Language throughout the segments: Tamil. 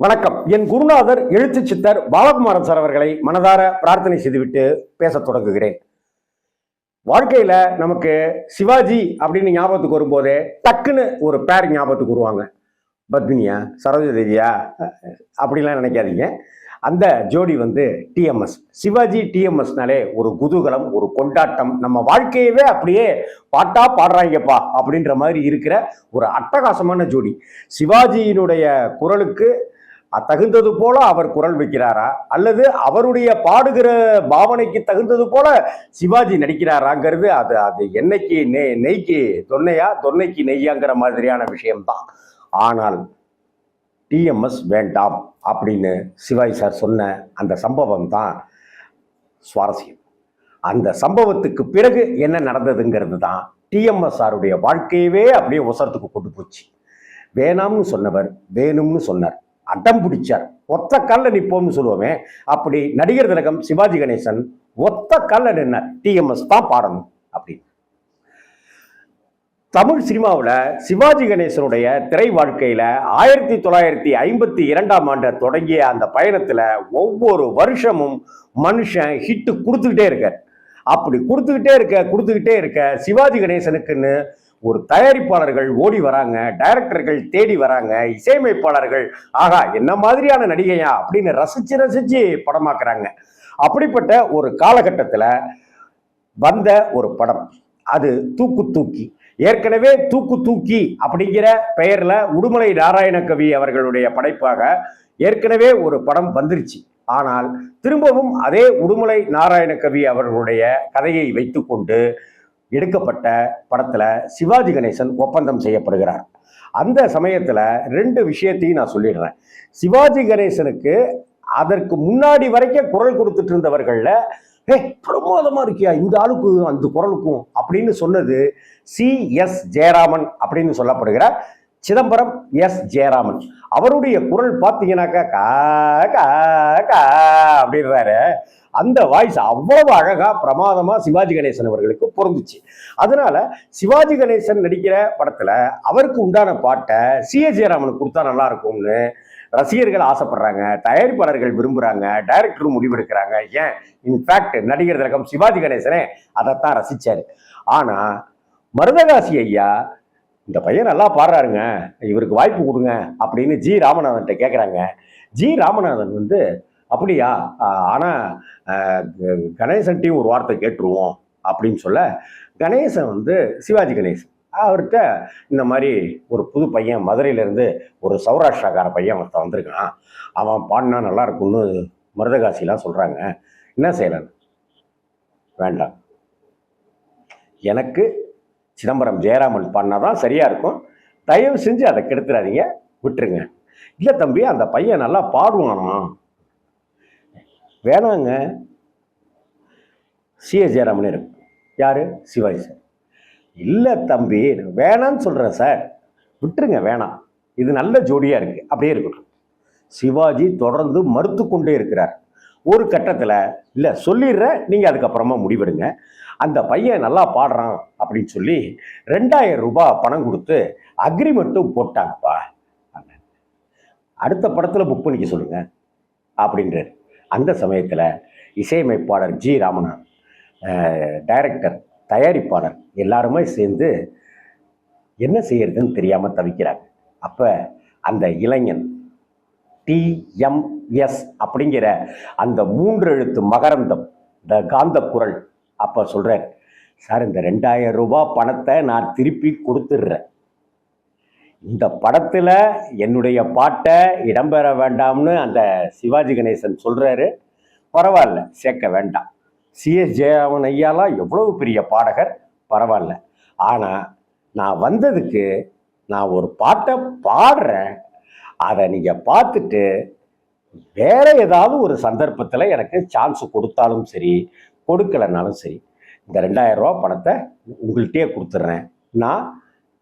வணக்கம். என் குருநாதர் எழுத்து சித்தர் பாலகுமாரன் சார் அவர்களை மனதார பிரார்த்தனை செய்துவிட்டு பேசத் தொடங்குகிறேன். வாழ்க்கையில நமக்கு சிவாஜி அப்படின்னு ஞாபகத்துக்கு வரும்போதே டக்குன்னு ஒரு பேர் ஞாபகத்துக்கு வருவாங்க. பத்மினியா, சரோஜா தேவியா அப்படிலாம் நினைக்காதீங்க. அந்த ஜோடி டிஎம்எஸ். சிவாஜி டிஎம்எஸ்னாலே ஒரு குதூகலம், ஒரு கொண்டாட்டம், நம்ம வாழ்க்கையவே அப்படியே பாட்டா பாடுறாங்கப்பா அப்படின்ற மாதிரி இருக்கிற ஒரு அட்டகாசமான ஜோடி. சிவாஜியினுடைய குரலுக்கு தகுந்தது போல அவர் குரல் வைக்கிறாரா, அல்லது அவருடைய பாடுகிற பாவனைக்கு தகுந்தது போல சிவாஜி நடிக்கிறாராங்கிறது அது என்னைக்கு நெய்க்கு தொன்னையா, தொன்னைக்கு நெய்யாங்கிற மாதிரியான விஷயம்தான். ஆனால் டிஎம்எஸ் வேண்டாம் அப்படின்னு சிவாஜி சார் சொன்ன அந்த சம்பவம் தான் சுவாரஸ்யம். அந்த சம்பவத்துக்கு பிறகு என்ன நடந்ததுங்கிறது தான் டிஎம்எஸ் சாருடைய வாழ்க்கையவே அப்படியே உசரத்துக்கு கொண்டு போச்சு. வேணாம்னு சொன்னவர் வேணும்னு சொன்னார், அடம் பிடிச்சார், ஒத்த காலில் நிற்போம்னு சொல்லுவோமே, அப்படி நடிகர் திலகம் சிவாஜி கணேசன் ஒத்த காலில் நின்னார். டிஎம்எஸ் தான் பாடணும் அப்படின்னு. தமிழ் சினிமாவில் சிவாஜி கணேசனுடைய திரை வாழ்க்கையில 1952 தொடங்கிய அந்த பயணத்துல ஒவ்வொரு வருஷமும் மனுஷன் ஹிட்டு கொடுத்துக்கிட்டே இருக்கார். அப்படி கொடுத்துக்கிட்டே இருக்க சிவாஜி கணேசனுக்குன்னு ஒரு தயாரிப்பாளர்கள் ஓடி வராங்க, டைரக்டர்கள் தேடி வராங்க, இசையமைப்பாளர்கள் ஆகா என்ன மாதிரியான நடிகையா அப்படின்னு ரசிச்சு படமாக்குறாங்க. அப்படிப்பட்ட ஒரு காலகட்டத்தில் வந்த ஒரு படம் அது தூக்கு தூக்கி. ஏற்கனவே தூக்கு தூக்கி அப்படிங்கிற பெயர்ல உடுமலை நாராயணகவி அவர்களுடைய படைப்பாக ஏற்கனவே ஒரு படம் வந்துருச்சு. ஆனால் திரும்பவும் அதே உடுமலை நாராயணகவி அவர்களுடைய கதையை வைத்துக்கொண்டு எடுக்கப்பட்ட படத்துல சிவாஜி கணேசன் ஒப்பந்தம் செய்யப்படுகிறார். அந்த சமயத்துல ரெண்டு விஷயத்தையும் நான் சொல்லிடுறேன். சிவாஜி கணேசனுக்கு அதற்கு முன்னாடி வரைக்கும் குரல் கொடுத்துட்டு இருந்தவர்கள்ல பிரமாதமா இருக்கியா இந்த ஆளுக்கு அந்த குரலுக்கும் அப்படின்னு சொன்னது சி.எஸ். ஜெயராமன் அப்படின்னு சொல்லப்படுகிற சிதம்பரம் எஸ். ஜெயராமன். அவருடைய குரல் பார்த்தீங்கன்னாக்கா கா கா கா அப்படின்றாரு. அந்த வாய்ஸ் அவ்வளவு அழகா பிரமாதமா சிவாஜி கணேசன் அவர்களுக்கு பொருந்துச்சு. அதனால சிவாஜி கணேசன் நடிக்கிற படத்துல அவருக்கு உண்டான பாட்டை சி.எஸ். ஜெயராமனுக்கு கொடுத்தா நல்லா இருக்கும்னு ரசிகர்கள் ஆசைப்படுறாங்க, தயாரிப்பாளர்கள் விரும்புறாங்க, டைரக்டரும் முடிவெடுக்கிறாங்க. ஏன், இன்ஃபேக்ட் நடிகர் திலகம் சிவாஜி கணேசனே அதைத்தான் ரசிச்சாரு. ஆனா மருதகாசி ஐயா இந்த பையன் நல்லா பாடுறாருங்க, இவருக்கு வாய்ப்பு கொடுங்க அப்படின்னு ஜி ராமநாதன் கேட்குறாங்க. ஜி ராமநாதன் அப்படியா, ஆனா கணேசன்ட்டையும் ஒரு வார்த்தை கேட்டுருவோம் அப்படின்னு சொல்ல கணேசன் சிவாஜி கணேசன் அவர்கிட்ட இந்த மாதிரி ஒரு புது பையன் மதுரையிலேருந்து ஒரு சௌராஷ்டிராக்கார பையன் ஒருத்தன் வந்திருக்கான், அவன் பாடினா நல்லா இருக்கும்னு மருதகாசிலாம் சொல்கிறாங்க, என்ன செய்யலாம்? வேண்டாம், எனக்கு சிதம்பரம் ஜெயராமன் பாடினாதான் சரியாக இருக்கும், தயவு செஞ்சு அதை கெடுத்துடாதீங்க, விட்டுருங்க. இல்லை தம்பி, அந்த பையன் நல்லா பாடுவானா? வேணாங்க, சி.எஸ். ஜெயராமன் இருக்கு. யாரு? சிவாஜி சார். இல்லை தம்பி, வேணான்னு சொல்கிறேன் சார், விட்டுருங்க, வேணாம், இது நல்ல ஜோடியாக இருக்குது, அப்படியே இருக்கட்டும். சிவாஜி தொடர்ந்து மறுத்து கொண்டே இருக்கிறார். ஒரு கட்டத்தில் இல்லை சொல்லிடுறேன், நீங்கள் அதுக்கப்புறமா முடிவெடுங்க, அந்த பையன் நல்லா பாடுறான் அப்படின்னு சொல்லி 2000 ரூபாய் பணம் கொடுத்து அக்ரிமெண்ட்டும் போட்டாங்கப்பா, அடுத்த படத்தில் புக் பண்ணிக்க சொல்லுங்க அப்படின்றார். அந்த சமயத்தில் இசையமைப்பாளர் ஜி ராமநாதன், டைரக்டர், தயாரிப்பாளர் எல்லாருமே சேர்ந்து என்ன செய்யறதுன்னு தெரியாமல் தவிக்கிறாங்க. அப்போ அந்த இளைஞன் டிஎம்எஸ் அப்படிங்கிற அந்த 3 எழுத்து மகரந்தம், இந்த காந்த குரல், அப்போ சொல்கிறார், சார் இந்த 2000 ரூபாய் பணத்தை நான் திருப்பி கொடுத்துட்றேன், இந்த படத்தில் என்னுடைய பாட்டை இடம்பெற வேண்டாம்னு அந்த சிவாஜி கணேசன் சொல்கிறாரு. பரவாயில்ல, சேர்க்க வேண்டாம். சி.எஸ். ஜெயராமன் ஐயாலாம் எவ்வளவு பெரிய பாடகர், பரவாயில்ல, ஆனால் நான் வந்ததுக்கு நான் ஒரு பாட்டை பாடுறேன், அதை நீங்கள் பார்த்துட்டு வேற ஏதாவது ஒரு சந்தர்ப்பத்தில் எனக்கு சான்ஸ் கொடுத்தாலும் சரி, கொடுக்கலனாலும் சரி, இந்த 2000 ரூபா பணத்தை உங்கள்கிட்டயே கொடுத்துட்றேன், நான்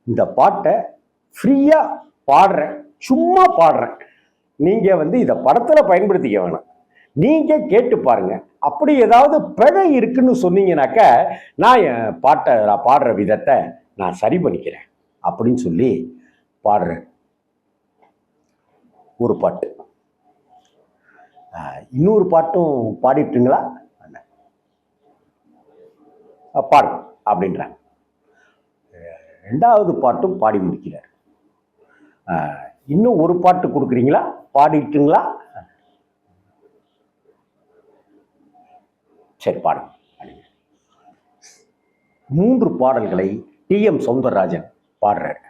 இந்த பாட்டை ஃப்ரீயாக பாடுறேன், சும்மா பாடுறேன், நீங்கள் இதை படத்தில் பயன்படுத்திக்க வேணாம், நீங்கள் கேட்டு பாருங்க, அப்படி ஏதாவது பிழை இருக்குன்னு சொன்னீங்கன்னாக்க நான் என் பாட்டை, நான் பாடுற விதத்தை நான் சரி பண்ணிக்கிறேன் அப்படின்னு சொல்லி பாடுறேன். ஒரு பாட்டு இன்னொரு பாட்டும் பாடிட்டுங்களா? பாடும் அப்படின்றாங்க. ரெண்டாவது பாட்டும் பாடி முடிக்கிறார். இன்னும் ஒரு பாட்டு கொடுக்குறீங்களா? பாடிட்டுங்களா? சரி பாடும். 3 பாடல்களை டி.எம். சௌந்தரராஜன் பாடுறார்.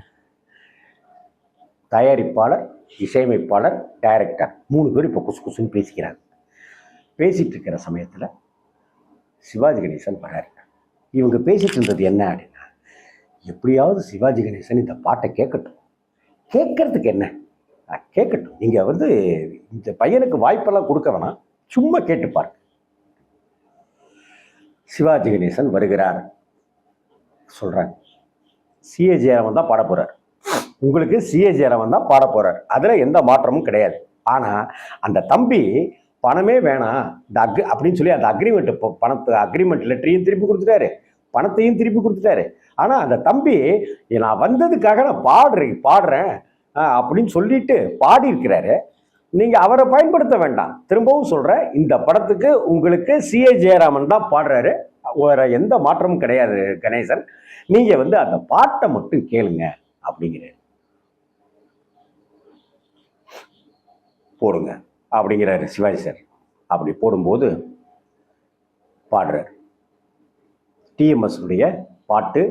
தயாரிப்பாளர், இசையமைப்பாளர், டைரக்டர் 3 பேர் இப்போ குசு குசுன்னு பேசிக்கிறாங்க. பேசிட்டு இருக்கிற சமயத்தில் சிவாஜி கணேசன் வர்றாரு. இவங்க பேசிட்டு இருந்தது என்ன அப்படின்னா, எப்படியாவது சிவாஜி கணேசன் இந்த பாட்டை கேட்கட்டும். கேட்கறதுக்கு என்ன, கேட்கட்டும், நீங்கள் இந்த பையனுக்கு வாய்ப்பெல்லாம் கொடுக்க வேணாம், சும்மா கேட்டுப்பார். சிவாஜி கணேசன் வருகிறார். சொல்கிறாங்க, சி.ஏ. ஜெயராமன் தான் பாட போகிறார். உங்களுக்கு சி.ஏ. ஜெயராமன் தான் பாட போகிறார், அதில் எந்த மாற்றமும் கிடையாது. ஆனால் அந்த தம்பி பணமே வேணாம் அப்படின்னு சொல்லி அந்த அக்ரிமெண்ட் லெட்டரையும் திருப்பி கொடுத்துட்டாரு, பணத்தையும் திருப்பி கொடுத்துட்டாரு. ஆனால் அந்த தம்பி நான் வந்ததுக்காக நான் பாடுறேன் அப்படின்னு சொல்லிட்டு பாடி இருக்கிறாரு. நீங்கள் அவரை பயன்படுத்த வேண்டாம். திரும்பவும் சொல்கிறேன், இந்த படத்துக்கு உங்களுக்கு சி.ஏ. ஜெயராமன் தான் பாடுறாரு, வேற எந்த மாற்றமும் கிடையாது கணேசன். நீங்கள் அந்த பாட்டை மட்டும் கேளுங்க அப்படிங்கிறாரு. போடுங்க அப்படிங்கிறாரு சிவாஜி சார். அப்படி போடும்போது பாடுறார். டிஎம்எஸ் பாட்டு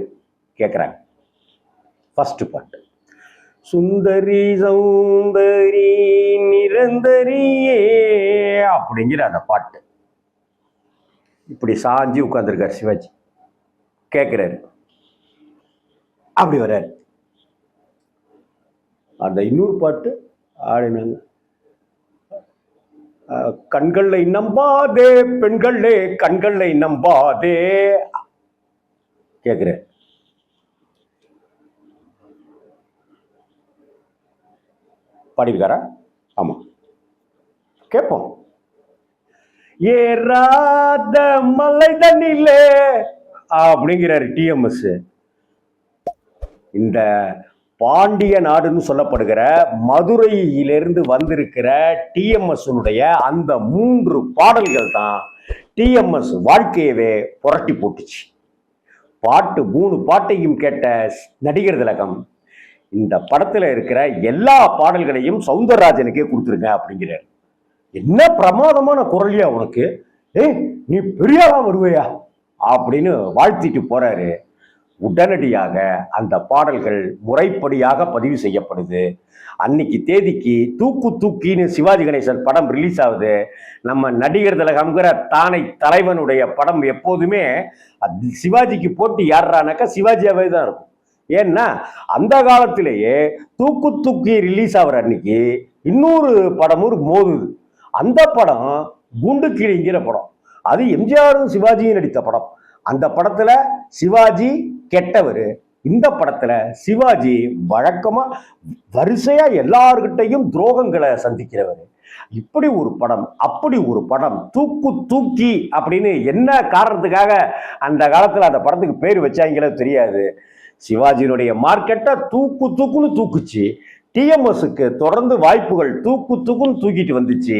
கேட்குறாங்க. ஃபர்ஸ்ட் பாட்டு, சுந்தரி சௌந்தரி நிரந்தரியே அப்படிங்கிற அந்த பாட்டு. இப்படி சாஞ்சி உட்கார்ந்துருக்கார் சிவாஜி, கேட்குறாரு. அப்படி வர்றாரு. அந்த இன்னொரு பாட்டு ஆடினாங்க, கண்களை நம்பாதே பெண்களே கண்களை நம்பாதே கேட்குற. பாடிருக்காரா? ஆமா, கேட்போம். ஏறாத மலை தண்ணிலே அப்படிங்கிறாரு டிஎம்எஸ். இந்த பாண்டிய நாடுன்னு சொல்லப்படுகிற மதுரையிலிருந்து வந்திருக்கிற டிஎம்எஸ் அந்த 3 பாடல்கள் தான் டிஎம்எஸ் வாழ்க்கையவே புரட்டி போட்டுச்சு. 3 பாட்டையும் கேட்ட நடிகர் திலகம் இந்த படத்துல இருக்கிற எல்லா பாடல்களையும் சௌந்தரராஜனுக்கே கொடுத்துருங்க அப்படிங்கிறார். என்ன பிரமாதமான குரலியா உனக்கு, நீ பெரியாரா வருவையா அப்படின்னு வாழ்த்திட்டு போறாரு. உடனடியாக அந்த பாடல்கள் முறைப்படியாக பதிவு செய்யப்படுது. அன்னைக்கு தேதிக்கு தூக்கின்னு சிவாஜி கணேசன் படம் ரிலீஸ் ஆகுது. நம்ம நடிகர் திலகம்ங்கிற தானை தலைவனுடைய படம் எப்போதுமே சிவாஜிக்கு போட்டி யாருறானாக்கா சிவாஜியாவே தான் இருக்கும். ஏன்னா அந்த காலத்திலேயே தூக்கி ரிலீஸ் ஆகிற அன்னைக்கு இன்னொரு படமும் மோதுது. அந்த படம் குண்டு கிளிங்கிற படம், அது எம்ஜிஆரும் சிவாஜியும் நடித்த படம். அந்த படத்துல சிவாஜி கெட்டவர், இந்த படத்துல சிவாஜி வழக்கமா வரிசையா எல்லார்கிட்டையும் துரோகங்களை சந்திக்கிறவர். இப்படி ஒரு படம், அப்படி ஒரு படம், தூக்கி அப்படின்னு என்ன காரணத்துக்காக அந்த காலத்துல அந்த படத்துக்கு பேர் வச்சாங்களோ தெரியாது. சிவாஜியினுடைய மார்க்கெட்டை தூக்குன்னு தூக்குச்சு. டிஎம்எஸ்க்கு தொடர்ந்து வாய்ப்புகள் தூக்குன்னு தூக்கிட்டு வந்துச்சு.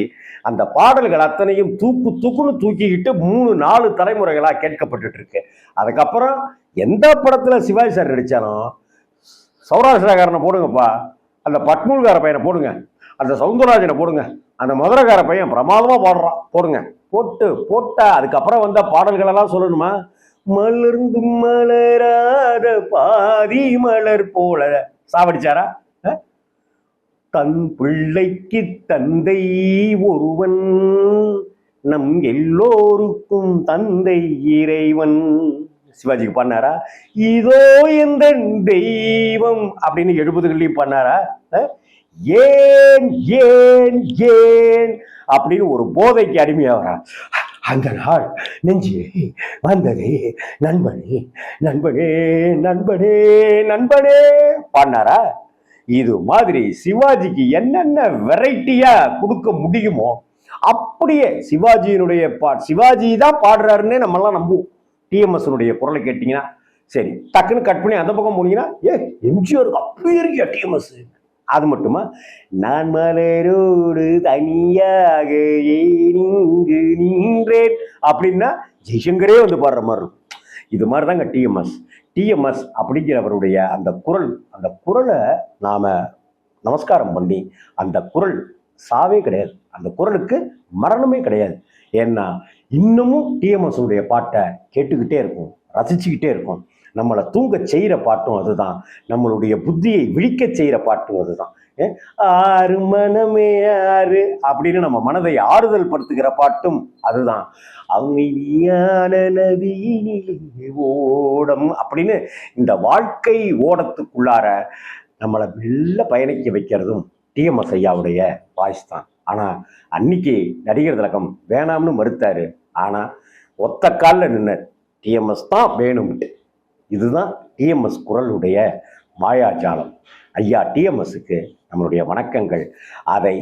அந்த பாடல்கள் அத்தனையும் தூக்குன்னு தூக்கிக்கிட்டு 3-4 தலைமுறைகளா கேட்கப்பட்டு இருக்கு. அதுக்கப்புறம் எந்த படத்துல சிவாஜி சார் நடிச்சாலும் சௌராஷ்டிராக்காரனை போடுங்கப்பா, அந்த பட்மூல்கார பையனை போடுங்க, அந்த சவுந்தரராஜனை போடுங்க, அந்த மதுரைக்கார பையன் பிரமாதமா பாடுறான் போடுங்க, போட்டா அதுக்கப்புறம் வந்த பாடல்கள் எல்லாம் சொல்லணுமா? மலர்ந்து மலராத பாதி மலர் போல சாவடிச்சாரா? தன் பிள்ளைக்கு தந்தை ஒருவன், நம் எல்லோருக்கும் தந்தை இறைவன் சிவாஜிக்கு பண்ணாரா? இதோ எந்த தெய்வம் அப்படின்னு 70கள்லையும் பண்ணாரா? ஏன் ஏன் ஏன் அப்படின்னு ஒரு போதைக்கு அடிமையாகிறா. அந்த நாள் நெஞ்சே வந்ததே நண்பனே நண்பனே நண்பனே நண்பனே பாடினாரா? இது மாதிரி சிவாஜிக்கு என்னென்ன வெரைட்டியா கொடுக்க முடியுமோ அப்படியே சிவாஜியினுடைய சிவாஜி தான் பாடுறாருன்னே நம்மெல்லாம் நம்புவோம். டிஎம்எஸ் குரலை கேட்டீங்கன்னா சரி, டக்குன்னு கட் பண்ணி அந்த பக்கம் போனீங்கன்னா எம்ஜிஆருக்கு அப்படி இருக்கியா டிஎம்எஸ் அது மட்டுமா, நான் மலரோடு தனியாக ஏனிங்கு நின்றேன் அப்படின்னா ஜெய்சங்கரே வந்து பாடுற மாதிரி இருக்கும். இது மாதிரி தாங்க டிஎம்எஸ். டிஎம்எஸ் அப்படிங்கிறவருடைய அந்த குரலை நாம நமஸ்காரம் பண்ணி, அந்த குரல் சாவே கிடையாது, அந்த குரலுக்கு மரணமே கிடையாது. ஏன்னா இன்னமும் டிஎம்எஸ் உடைய பாட்டை கேட்டுக்கிட்டே இருக்கும், ரசிச்சுக்கிட்டே இருக்கும். நம்மளை தூங்க செய்கிற பாட்டும் அதுதான், நம்மளுடைய புத்தியை விழிக்க செய்கிற பாட்டும் அதுதான். ஆறு மனமே ஆறு அப்படின்னு நம்ம மனதை ஆறுதல் படுத்துகிற பாட்டும் அதுதான். அமைதியான நதியினிலே ஓடம் அப்படின்னு இந்த வாழ்க்கை ஓடத்துக்குள்ளார நம்மளை மெல்ல பயணிக்க வைக்கிறதும் டிஎம்எஸ் ஐயாவுடைய வாய்ஸ் தான். ஆனால் அன்னைக்கு நடிகர் திலகம் வேணாம்னு மறுத்தாரு. ஆனால் ஒத்த காலில் நின்று டிஎம்எஸ் தான் வேணும்ட்டு. இதுதான் டிஎம்எஸ் குரலுடைய மாயாஜாலம். ஐயா டிஎம்எஸ்க்கு நம்மளுடைய வணக்கங்கள். அதை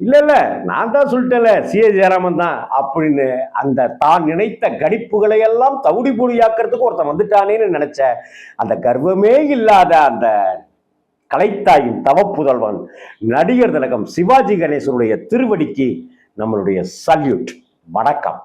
இல்லை நான் தான் சொல்லிட்டேன்ல சி.ஏ. ஜெயராமன் தான் அப்படின்னு அந்த தான் நினைத்த கணிப்புகளை எல்லாம் தவிடி பொடியாக்கிறதுக்கு ஒருத்தன் வந்துட்டானேன்னு நினைச்ச அந்த கர்வமே இல்லாத அந்த கலைத்தாயின் தவப்புதல்வன் நடிகர் திலகம் சிவாஜி கணேசனுடைய திருவடிக்கு நம்மளுடைய சல்யூட். வணக்கம்.